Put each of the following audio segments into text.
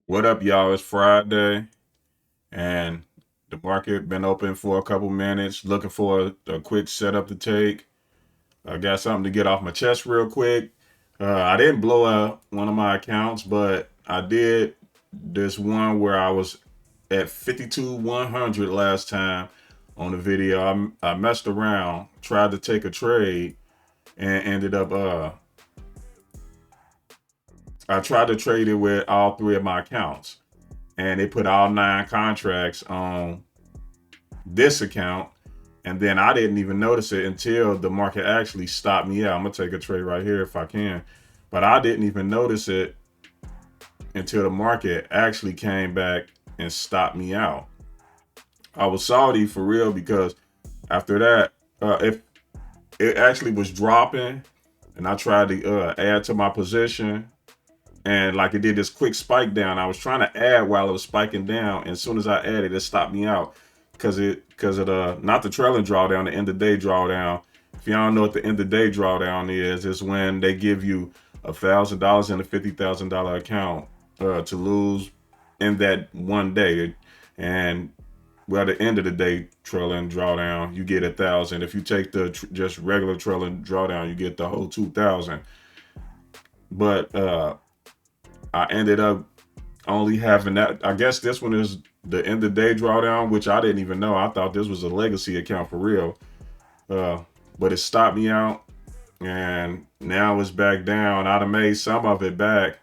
What up, y'all? It's Friday, and the market been open for a couple minutes. Looking for a quick setup to take. I got something to get off my chest real quick. I didn't blow up one of my accounts, but I did this one where I was at 52,100 last time on the video. I messed around, tried to take a trade, and ended up. I tried to trade it with all three of my accounts, and they put all nine contracts on this account, and then I didn't even notice it until the market actually stopped me out. I'm gonna take a trade right here if I can, but I didn't even notice it until the market actually came back and stopped me out. I was salty for real because after that, if it actually was dropping, and I tried to add to my position, and like it did this quick spike down. I was trying to add while it was spiking down, and as soon as I added, it stopped me out because of the not the trailing drawdown, the end of day drawdown. If y'all don't know what the end of day drawdown is, it's when they give you $1,000 in a $50,000 account to lose in that one day, and well, at the end of the day trailing drawdown, you get 1,000. If you take the just regular trailing drawdown, you get the whole 2,000. But I ended up only having that. I guess this one is the end of day drawdown, which I didn't even know. I thought this was a legacy account for real. Uh, but it stopped me out, and now it's back down. I'd have made some of it back,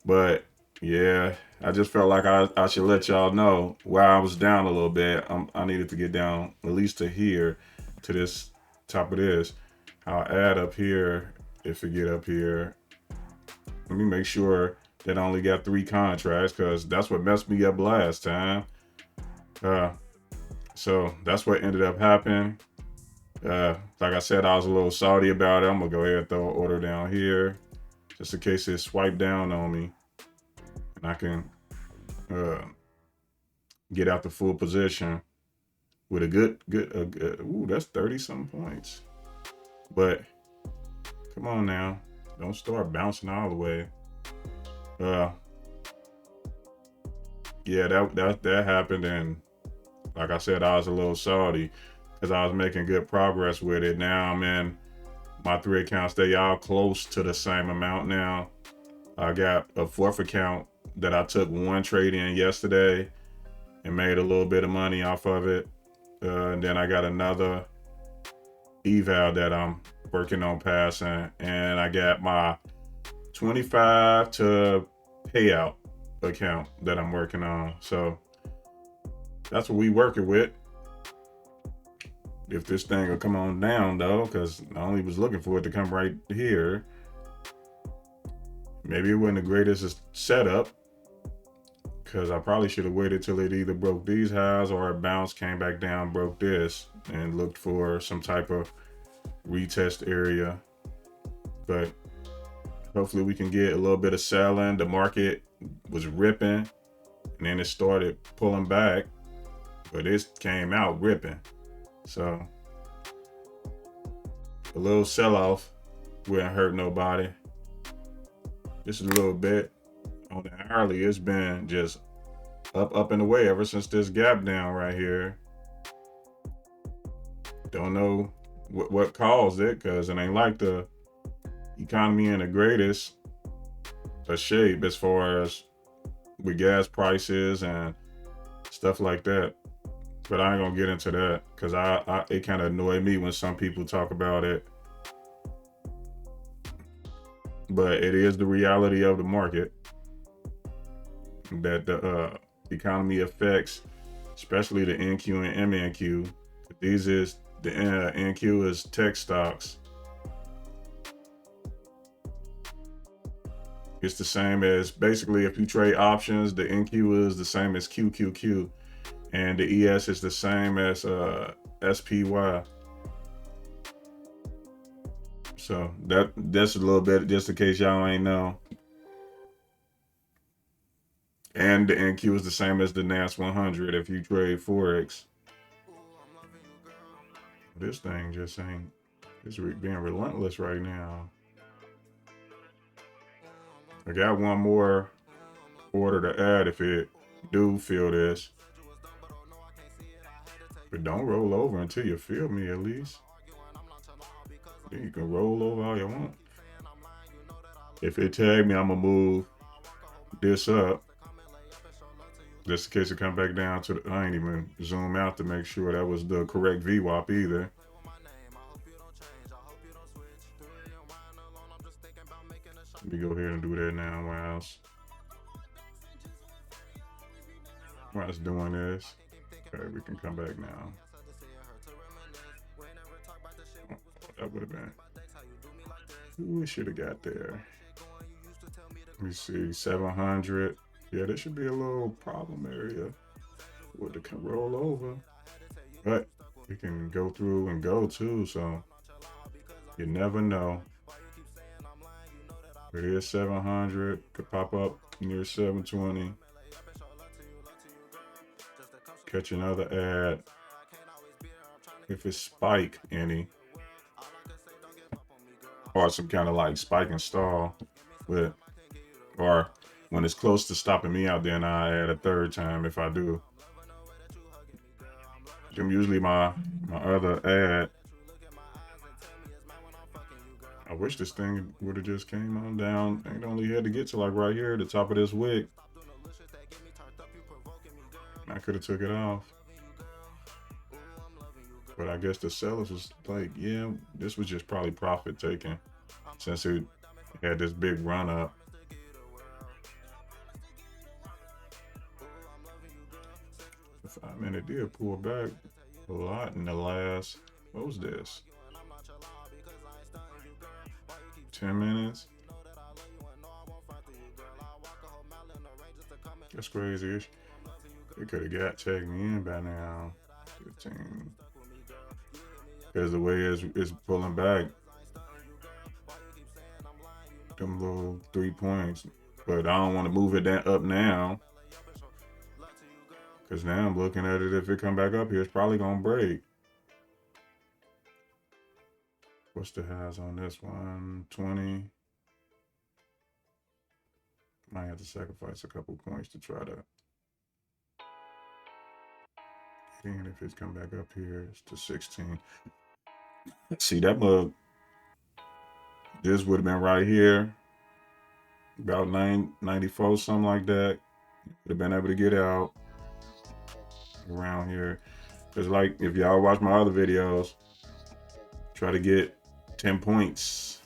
but yeah, I just felt like I should let y'all know where I was down a little bit. I needed to get down at least to here, to this top of this. I'll add up here if we get up here. Let me make sure that I only got three contracts because that's what messed me up last time. Uh, so that's what ended up happening. Like I said, I was a little salty about it. I'm gonna go ahead and throw an order down here just in case it swiped down on me, and I can uh, get out the full position with a good. Ooh, that's 30 some points. But come on now, don't start bouncing all the way. Uh, yeah, that happened, and like I said, I was a little salty because I was making good progress with it. Now I'm in my three accounts. They all close to the same amount now. I got a fourth account that I took one trade in yesterday and made a little bit of money off of it. And then I got another eval that I'm working on passing, and I got my 25 to payout account that I'm working on. So that's what we working with. If this thing will come on down though, because I only was looking for it to come right here. Maybe it wasn't the greatest setup because I probably should have waited till it either broke these highs or it bounced, came back down, broke this, and looked for some type of retest area. But hopefully we can get a little bit of selling. The market was ripping, and then it started pulling back, but it came out ripping. So a little sell-off wouldn't hurt nobody. Just a little bit. On the hourly, it's been just up and away ever since this gap down right here. Don't know what caused it because it ain't like the economy in the greatest of shape as far as with gas prices and stuff like that. But I ain't gonna get into that because I it kind of annoyed me when some people talk about it. But it is the reality of the market that the economy affects, especially the NQ and MNQ. These is the NQ is tech stocks. It's the same as basically if you trade options, the NQ is the same as QQQ, and the ES is the same as SPY. So that's a little bit just in case y'all ain't know. And the NQ is the same as the NAS 100 if you trade Forex. This thing just ain't, it's being relentless right now. I got one more order the ad if it do feel this. But don't roll over until you feel me, at least. Then you can roll over all you want. If it tag me, I'm gonna move this up. Just in case it come back down to the, I ain't even zoom out to make sure that was the correct VWAP either. Let me go ahead and do that now while it's doing this. Okay, we can come back now. Oh, that would have been. We should have got there. Let me see, 700. Yeah, there should be a little problem area with it can roll over. But you can go through and go too, so you never know. It is 700, could pop up near 720. Catch another ad. If it's spike any, or some kind of like spike and stall, but or when it's close to stopping me out, then I add a third time if I do. Them usually my other ad. I wish this thing would have just came on down. Ain't only had to get to like right here at the top of this wick. I could have took it off. But I guess the sellers was like, yeah, this was just probably profit taking since it had this big run up. I mean, it did pull back a lot in the last, what was this? 10 minutes? That's crazy. It could have got tagged me in by now. 15. Because the way it's pulling back, them little 3 points. But I don't want to move it up now. Because now I'm looking at it, if it come back up here, it's probably going to break. What's the highs on this one? 20. Might have to sacrifice a couple points to try to. And if it's come back up here, it's to 16. See that mug? This would have been right here, about 94, something like that. Would have been able to get out around here. Because like, if y'all watch my other videos, try to get 10 points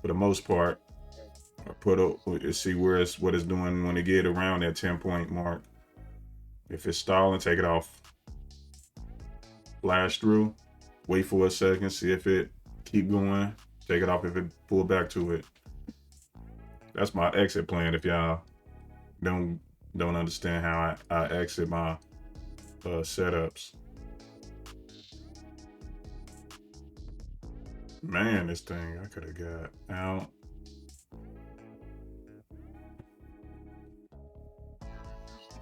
for the most part. I put up, see where what it's doing when it get around that 10-point mark. If it's stalling, take it off. Flash through, wait for a second, see if it keep going. Take it off if it pull back to it. That's my exit plan. If y'all don't understand how I exit my setups. Man, this thing I could have got out.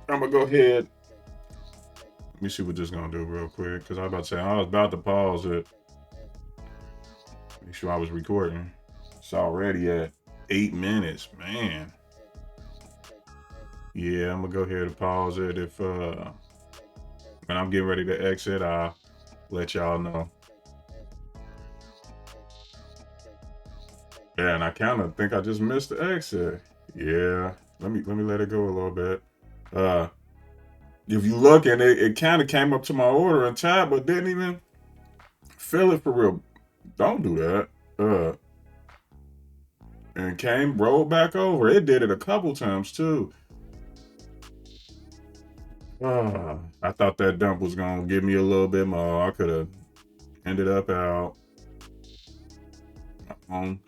I'm gonna go ahead. Let me see what this is gonna do real quick, because I was about to say I was about to pause it. Make sure I was recording. It's already at 8 minutes, man. Yeah, I'm gonna go ahead and pause it. If when I'm getting ready to exit, I'll let y'all know. Yeah, and I kind of think I just missed the exit. Yeah, let me let it go a little bit. If you look and it kind of came up to my order in time, but didn't even feel it for real. Don't do that. And rolled back over. It did it a couple times too. I thought that dump was gonna give me a little bit more. I could have ended up out. On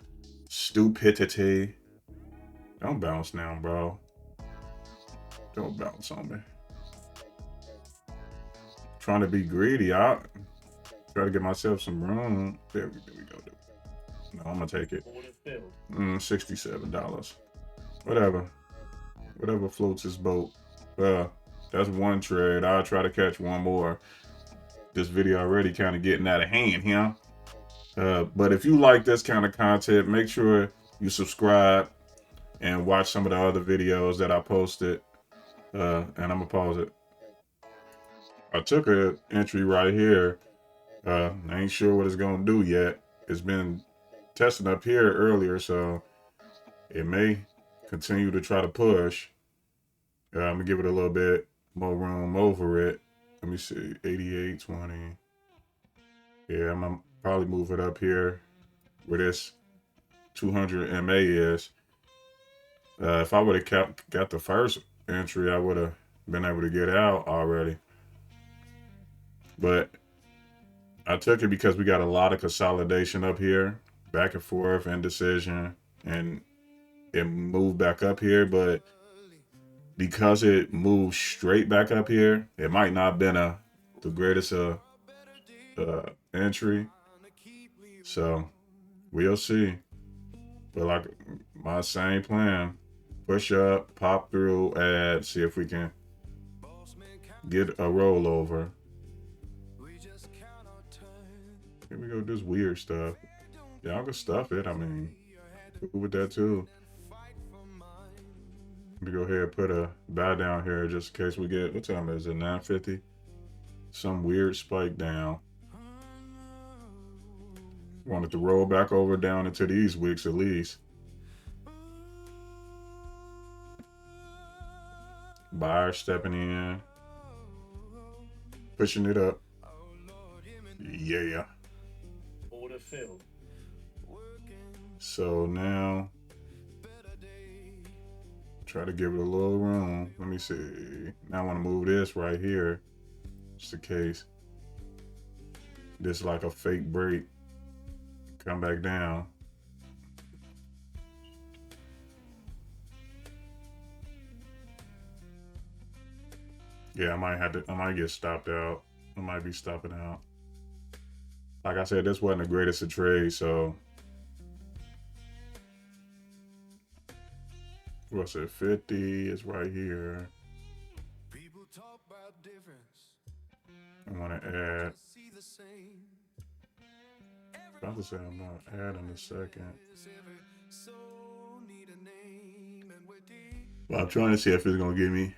stupidity. Don't bounce now, bro. Don't bounce on me. Trying to be greedy. I try to get myself some room. There we go. No, I'm gonna take it. $67. Whatever floats his boat. That's one trade. I'll try to catch one more. This video already kind of getting out of hand here. But if you like this kind of content, make sure you subscribe. and watch some of the other videos that I posted. And I'm gonna pause it. I took a entry right here. I ain't sure what it's gonna do yet. It's been testing up here earlier, so it may continue to try to push. I'm gonna give it a little bit more room over it. Let me see, 88.20. Yeah, I'm gonna probably move it up here where this 200 MA is. If I would have got the first entry, I would have been able to get out already. But I took it because we got a lot of consolidation up here, back and forth, indecision, and it moved back up here. But because it moved straight back up here, it might not have been the greatest entry. So we'll see. But like my same plan, push up, pop through, add, see if we can get a rollover. Here we go, this weird stuff. Y'all can stuff it. I mean, cool with that too. Let me go ahead and put a buy down here just in case we get, what time is it, 9:50? Some weird spike down. Wanted to roll back over down into these wicks at least. Buyer stepping in, pushing it up. Yeah. Order filled. So now, try to give it a little room. Let me see. Now I want to move this right here, just in case. This like a fake break. Come back down. Yeah, I might get stopped out. I might be stopping out. Like I said, this wasn't the greatest of trades, so what's it? 50 is right here. I want to add. About to say I'm not adding a second. Well, I'm trying to see if it's gonna give me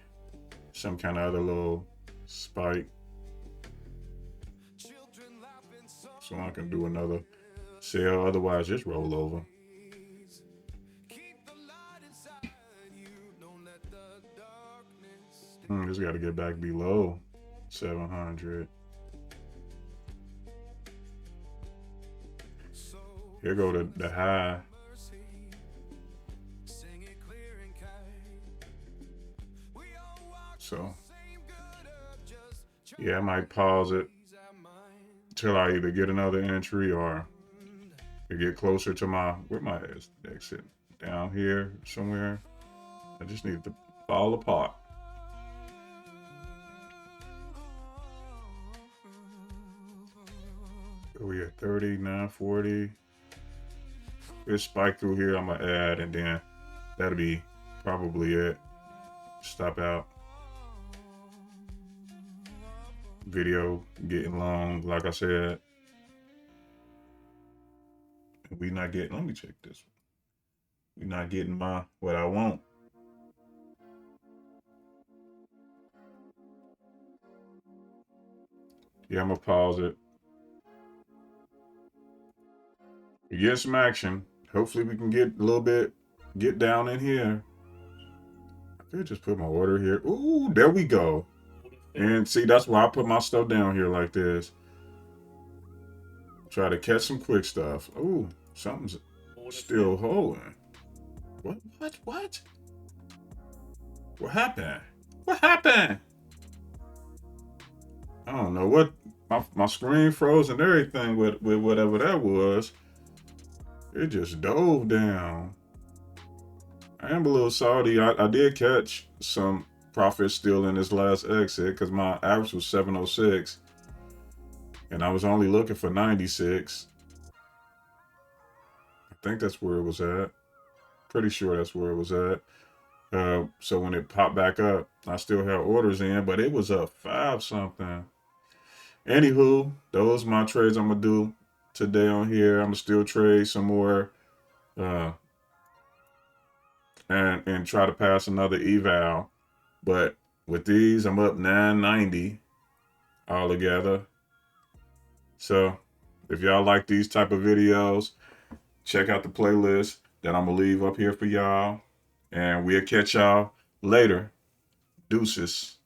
some kind of other little spike, so I can do another sell. Otherwise, just roll over. Just got to get back below 700. Here go the high. So, yeah, I might pause it till I either get another entry or get closer to where my exit down here somewhere. I just need to fall apart. We at 39.40. This spike through here, I'm gonna add, and then that'll be probably it. Stop out. Video getting long, like I said. We not getting. Let me check this one. We not getting what I want. Yeah, I'm gonna pause it. We get some action. Hopefully, we can get a little bit, get down in here. I could just put my order here. Ooh, there we go. And see, that's why I put my stuff down here like this. Try to catch some quick stuff. Ooh, something's still holding. What? What happened? What happened? I don't know what. My screen froze and everything with whatever that was. It just dove down. I am a little salty. I did catch some profit still in this last exit because my average was 706. And I was only looking for 96. I think that's where it was at. Pretty sure that's where it was at. So when it popped back up, I still had orders in, but it was up 5 something. Anywho, those are my trades I'm gonna do today on here. I'm gonna still trade some more and try to pass another eval. But with these, I'm up 990 altogether. So if y'all like these type of videos, check out the playlist that I'm gonna leave up here for y'all. And we'll catch y'all later. Deuces.